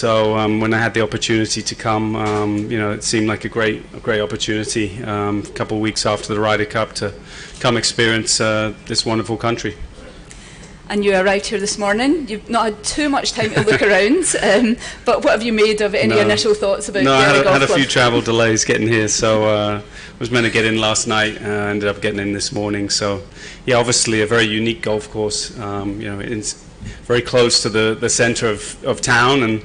So when I had the opportunity to come, it seemed like a great opportunity. A couple of weeks after the Ryder Cup to come experience this wonderful country. And you arrived here this morning. You've not had too much time to look around, but what have you made of any initial thoughts about I had a club? few travel delays getting here, so I was meant to get in last night. Ended up getting in this morning. So, yeah, obviously a very unique golf course. It's very close to the centre of town, and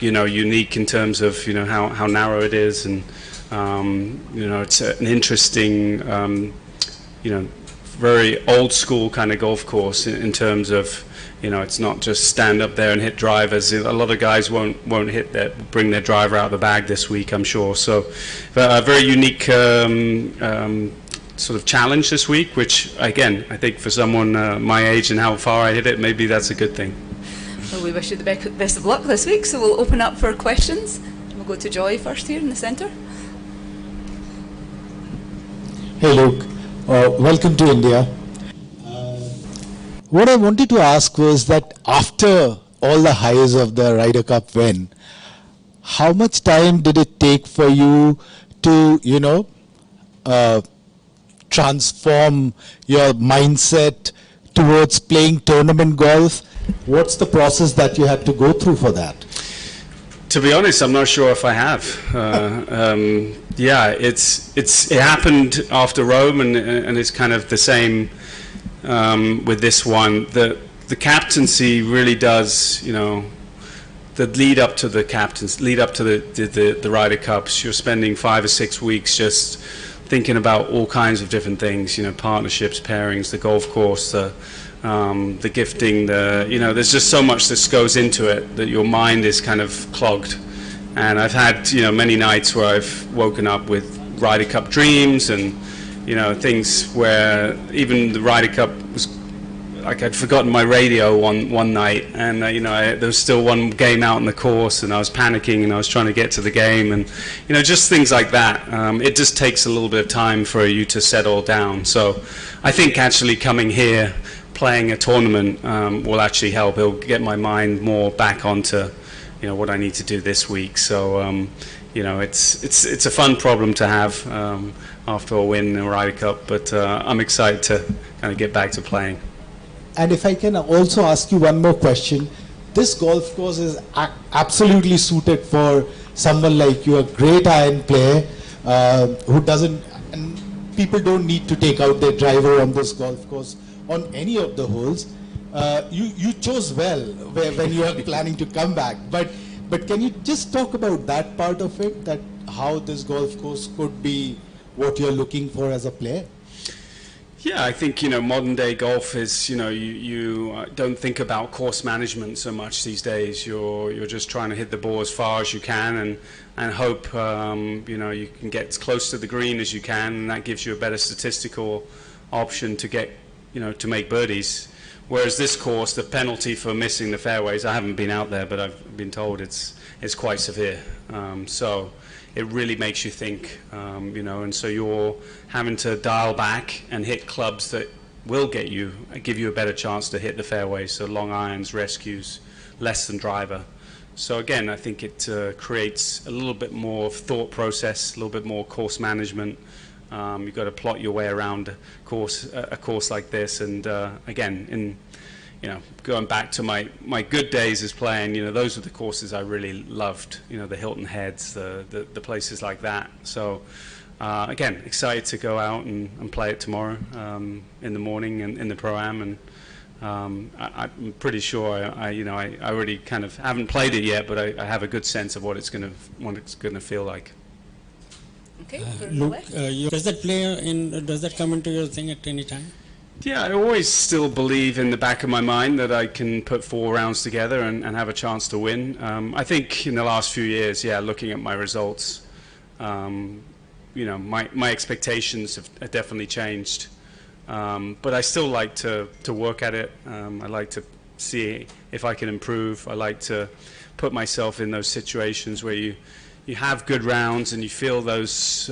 unique in terms of how narrow it is, and it's an interesting very old school kind of golf course in terms of it's not just stand up there and hit drivers. A lot of guys won't bring their driver out of the bag this week, I'm sure. So a very unique sort of challenge this week, which again I think for someone my age and how far I hit it, maybe that's a good thing. Well, we wish you the best of luck this week, so we'll open up for questions. We'll go to Joy first here in the centre. Hey Luke. Welcome to India. What I wanted to ask was that after all the highs of the Ryder Cup win, how much time did it take for you to, transform your mindset towards playing tournament golf? What's the process that you had to go through for that? To be honest, I'm not sure if I have. Yeah, it happened after Rome, and it's kind of the same with this one. The captaincy really does, the lead up to the the Ryder Cups. You're spending 5 or 6 weeks just thinking about all kinds of different things, partnerships, pairings, the golf course, the gifting, there's just so much that goes into it that your mind is kind of clogged. And I've had, many nights where I've woken up with Ryder Cup dreams and, things where even the Ryder Cup was, like I'd forgotten my radio one night, and, there was still one game out in the course, and I was panicking and I was trying to get to the game, and, just things like that. It just takes a little bit of time for you to settle down. So I think actually coming here, playing a tournament will actually help. It'll get my mind more back onto what I need to do this week. So it's a fun problem to have after a win in the Ryder Cup, but I'm excited to kind of get back to playing. And if I can also ask you one more question, this golf course is absolutely suited for someone like you, a great iron player who doesn't, and people don't need to take out their driver on this golf course on any of the holes. You chose well when you are planning to come back, but can you just talk about that part of it, that how this golf course could be what you're looking for as a player? Yeah, I think modern day golf is you don't think about course management so much these days. You're just trying to hit the ball as far as you can and hope you can get as close to the green as you can, and that gives you a better statistical option to get to make birdies. Whereas this course, the penalty for missing the fairways, I haven't been out there, but I've been told it's quite severe. So it really makes you think, and so you're having to dial back and hit clubs that will give you a better chance to hit the fairways. So long irons, rescues, less than driver. So again, I think it creates a little bit more thought process, a little bit more course management. You've got to plot your way around a course like this, and again, going back to my good days as playing, those are the courses I really loved. The Hilton Heads, the places like that. So again, excited to go out and play it tomorrow in the morning and in the Pro-Am, and I'm pretty sure I already kind of haven't played it yet, but I have a good sense of what it's going to feel like. Okay, Luke, does that come into your thing at any time? Yeah, I always still believe in the back of my mind that I can put 4 rounds together and have a chance to win. I think in the last few years, looking at my results, my expectations have definitely changed. But I still like to work at it. I like to see if I can improve. I like to put myself in those situations where you have good rounds and you feel those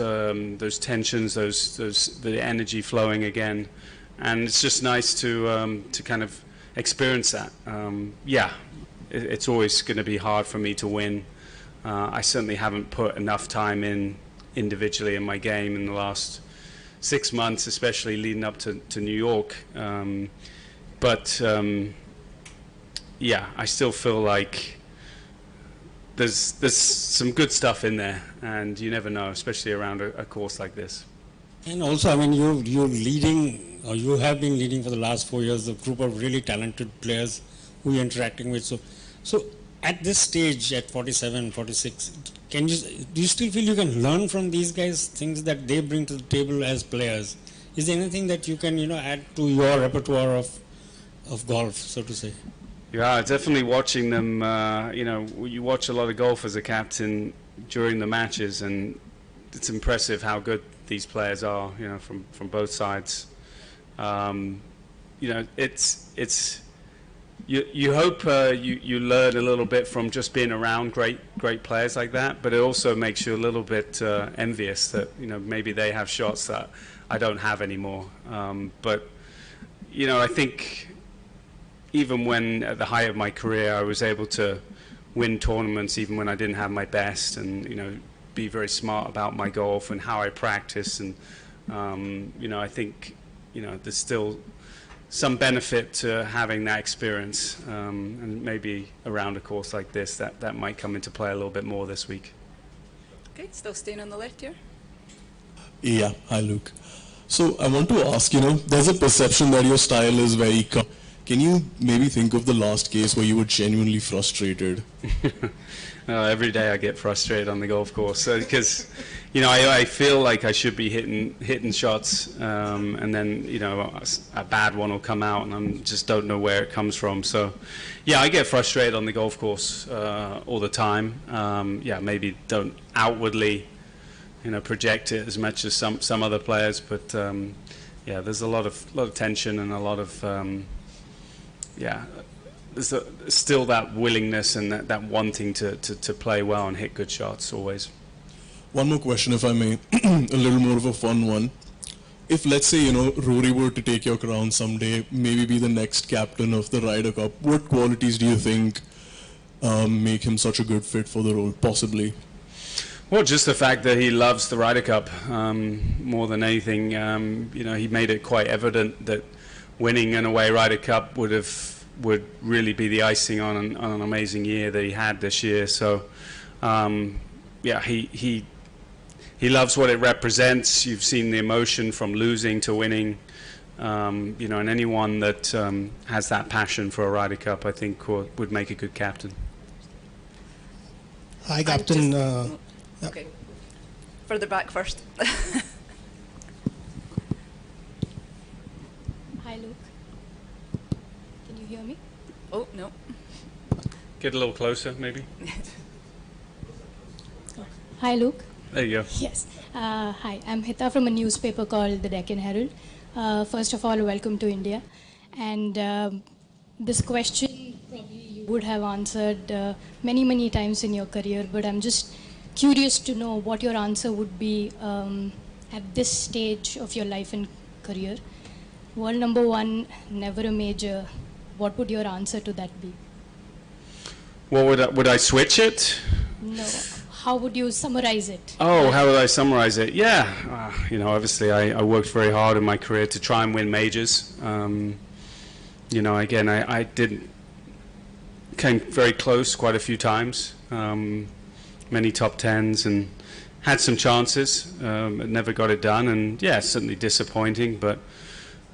tensions, the energy flowing again, and it's just nice to kind of experience that. it's always going to be hard for me to win. I certainly haven't put enough time in individually in my game in the last 6 months, especially leading up to New York. Yeah, I still feel like there's some good stuff in there, and you never know, especially around a course like this. And also, I mean, you're leading, or you have been leading for the last 4 years, a group of really talented players who you're interacting with. So at this stage, at 47, 46, do you still feel you can learn from these guys, things that they bring to the table as players? Is there anything that you can, add to your repertoire of golf, so to say? Yeah, definitely watching them. You watch a lot of golf as a captain during the matches, and it's impressive how good these players are. From both sides. It's you hope you learn a little bit from just being around great players like that, but it also makes you a little bit envious that maybe they have shots that I don't have anymore. But I think even when at the height of my career I was able to win tournaments even when I didn't have my best, and be very smart about my golf and how I practice, and I think there's still some benefit to having that experience, and maybe around a course like this that might come into play a little bit more this week. Okay, still staying on the left here. Yeah, hi Luke. So I want to ask, there's a perception that your style is very calm. Can you maybe think of the last case where you were genuinely frustrated? Every day I get frustrated on the golf course because, I feel like I should be hitting shots, and then a bad one will come out, and I just don't know where it comes from. So, yeah, I get frustrated on the golf course all the time. Maybe don't outwardly, project it as much as some other players, but there's a lot of tension and a lot of there's still that willingness and that wanting to play well and hit good shots always. One more question, if I may, a little more of a fun one. If, let's say, Rory were to take your crown someday, maybe be the next captain of the Ryder Cup, what qualities do you think make him such a good fit for the role, possibly? Well, just the fact that he loves the Ryder Cup more than anything. He made it quite evident that winning an away Ryder Cup would really be the icing on an amazing year that he had this year. So, he loves what it represents. You've seen the emotion from losing to winning, and anyone that has that passion for a Ryder Cup, I think, would make a good captain. Hi, Captain. Okay, further back first. Hi, Luke. Can you hear me? Oh, no. Get a little closer, maybe. Hi, Luke. There you go. Yes. Hi, I'm Hita from a newspaper called the Deccan Herald. First of all, welcome to India. And this question probably you would have answered many, many times in your career, but I'm just curious to know what your answer would be at this stage of your life and career. World number one, never a major. What would your answer to that be? Well, would I switch it? No. How would you summarize it? Oh, how would I summarize it? Yeah, obviously I worked very hard in my career to try and win majors. Again, I came very close quite a few times, many top tens, and had some chances. Never got it done, and yeah, certainly disappointing. But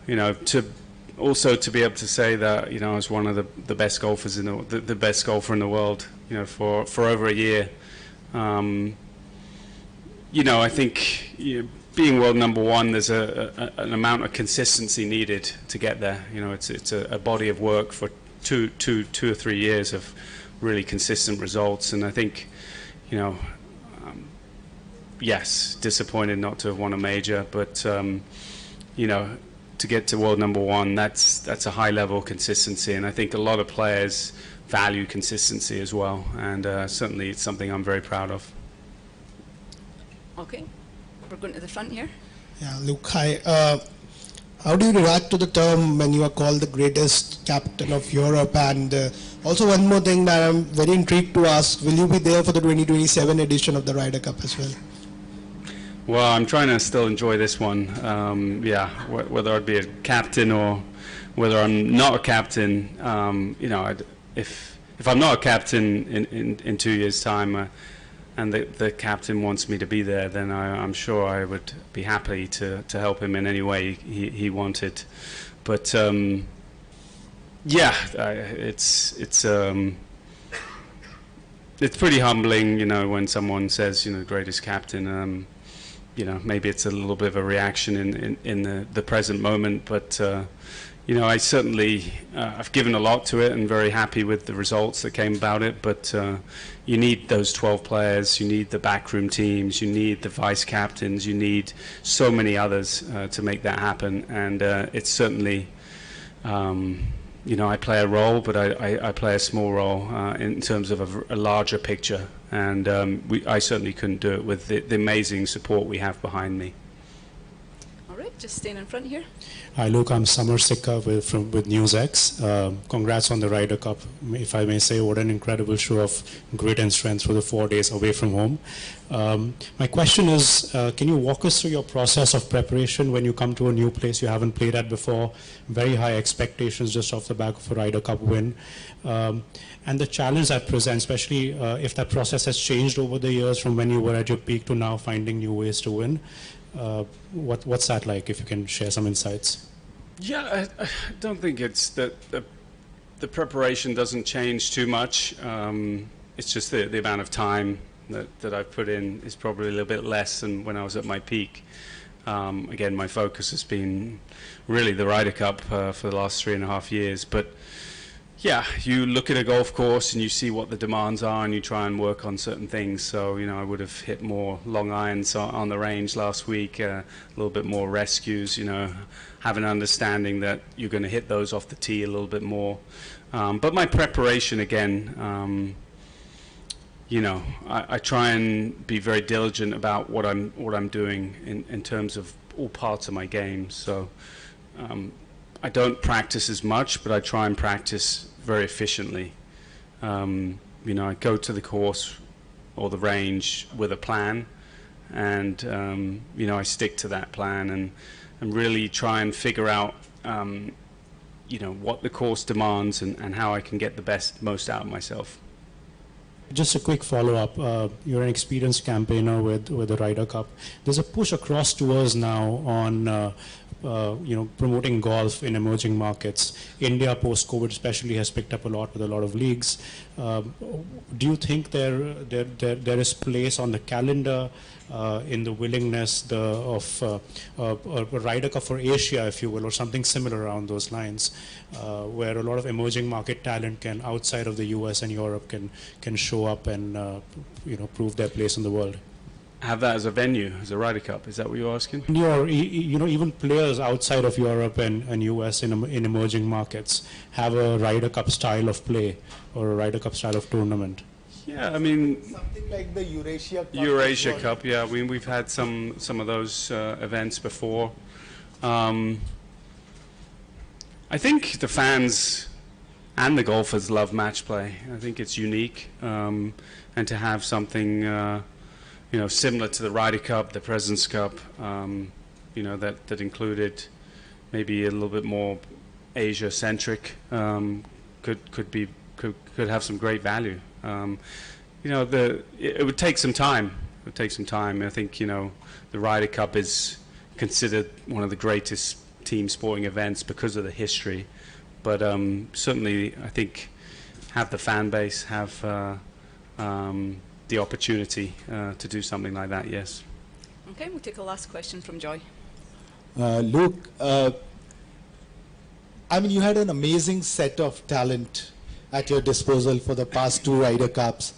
to be able to say that I was one of the best golfers in the best golfer in the world, for over a year. I think being world number one, there's an amount of consistency needed to get there. It's a body of work for two or 3 years of really consistent results, and I think, yes, disappointed not to have won a major, but to get to world number one, that's a high level of consistency, and I think a lot of players value consistency as well, and certainly it's something I'm very proud of. Okay, we're going to the front here. Yeah, Luke, hi. How do you react to the term when you are called the greatest captain of Europe? And also one more thing that I'm very intrigued to ask, will you be there for the 2027 edition of the Ryder Cup as well? Well, I'm trying to still enjoy this one. Yeah, whether I'd be a captain or whether I'm not a captain, you know, if I'm not a captain in 2 years' time, and the captain wants me to be there, then I'm sure I would be happy to help him in any way he wanted. But yeah, it's pretty humbling, you know, when someone says, you know, the greatest captain. You know, maybe it's a little bit of a reaction in the present moment, but you know, I certainly I've given a lot to it and very happy with the results that came about it. But you need those 12 players, you need the backroom teams, you need the vice captains, you need so many others to make that happen. And it's certainly, you know, I play a role, but I play a small role in terms of a larger picture. And I certainly couldn't do it with the amazing support we have behind me. All right, just staying in front here. Hi, Luke. I'm Samar Sikka with NewsX. Congrats on the Ryder Cup. If I may say, what an incredible show of grit and strength through the 4 days away from home. My question is, can you walk us through your process of preparation when you come to a new place you haven't played at before? Very high expectations just off the back of a Ryder Cup win. And the challenge that presents, especially if that process has changed over the years from when you were at your peak to now finding new ways to win. What's that like, if you can share some insights? Yeah, I don't think it's that the preparation doesn't change too much. It's just the amount of time that I've put in is probably a little bit less than when I was at my peak. Again, my focus has been really the Ryder Cup for the last 3.5 years. But yeah, you look at a golf course and you see what the demands are and you try and work on certain things. So, you know, I would have hit more long irons on the range last week, a little bit more rescues, you know, have an understanding that you're going to hit those off the tee a little bit more. But my preparation, again, you know, I try and be very diligent about what I'm doing in terms of all parts of my game. So I don't practice as much, but I try and practice very efficiently. You know, I go to the course or the range with a plan, and you know, I stick to that plan and really try and figure out you know, what the course demands and how I can get the most out of myself. Just a quick follow-up. You're an experienced campaigner with the Ryder Cup. There's a push across tours now on you know, promoting golf in emerging markets. India, post-COVID especially, has picked up a lot with a lot of leagues. Do you think there is place on the calendar in the willingness of a Ryder Cup for Asia, if you will, or something similar around those lines, where a lot of emerging market talent can, outside of the US and Europe, can show up and you know, prove their place in the world? Have that as a venue, as a Ryder Cup? Is that what you're asking? You know, even players outside of Europe and US in emerging markets have a Ryder Cup style of play or a Ryder Cup style of tournament. Yeah, I mean, something like the Eurasia Cup. Yeah, we've had some of those events before. I think the fans and the golfers love match play. I think it's unique, and to have something you know, similar to the Ryder Cup, the President's Cup, you know, that included maybe a little bit more Asia-centric, could have some great value. You know, it would take some time. It would take some time. I think, you know, the Ryder Cup is considered one of the greatest team sporting events because of the history. But certainly, I think, have the fan base, have the opportunity to do something like that, yes. Okay, we'll take a last question from Joy. Luke, I mean, you had an amazing set of talent at your disposal for the past 2 Ryder Cups,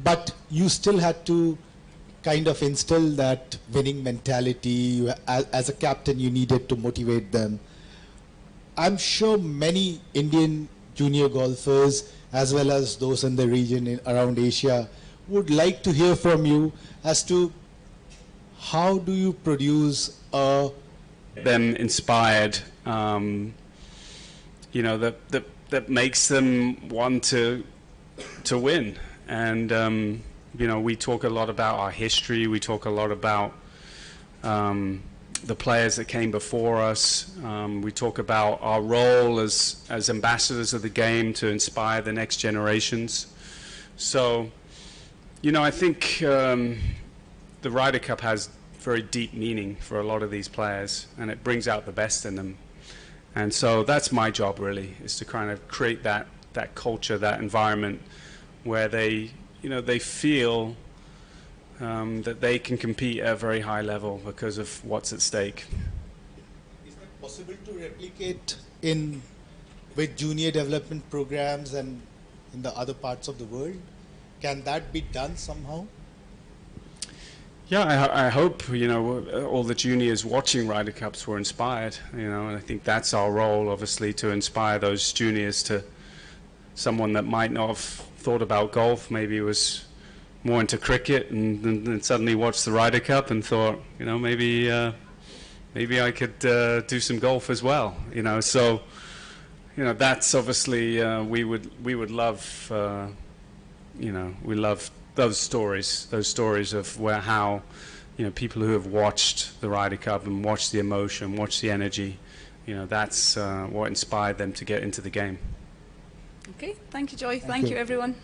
but you still had to kind of instill that winning mentality. As a captain, you needed to motivate them. I'm sure many Indian junior golfers, as well as those in the region around Asia, would like to hear from you as to how do you produce a them inspired, you know, that makes them want to win. And you know, we talk a lot about our history. We talk a lot about the players that came before us. We talk about our role as ambassadors of the game to inspire the next generations. So, you know, I think the Ryder Cup has very deep meaning for a lot of these players, and it brings out the best in them. And so that's my job, really, is to kind of create that culture, that environment where they, you know, they feel that they can compete at a very high level because of what's at stake. Is that possible to replicate with junior development programs and in the other parts of the world? Can that be done somehow? Yeah, I hope, you know, all the juniors watching Ryder Cups were inspired, you know, and I think that's our role, obviously, to inspire those juniors to someone that might not have thought about golf, maybe was more into cricket, and then suddenly watched the Ryder Cup and thought, you know, maybe I could do some golf as well, you know. So, you know, that's obviously we would love, you know, we love those stories of how, you know, people who have watched the Ryder Cup and watched the emotion, watched the energy, you know, that's what inspired them to get into the game. Okay, thank you, Joy. Thank you, everyone.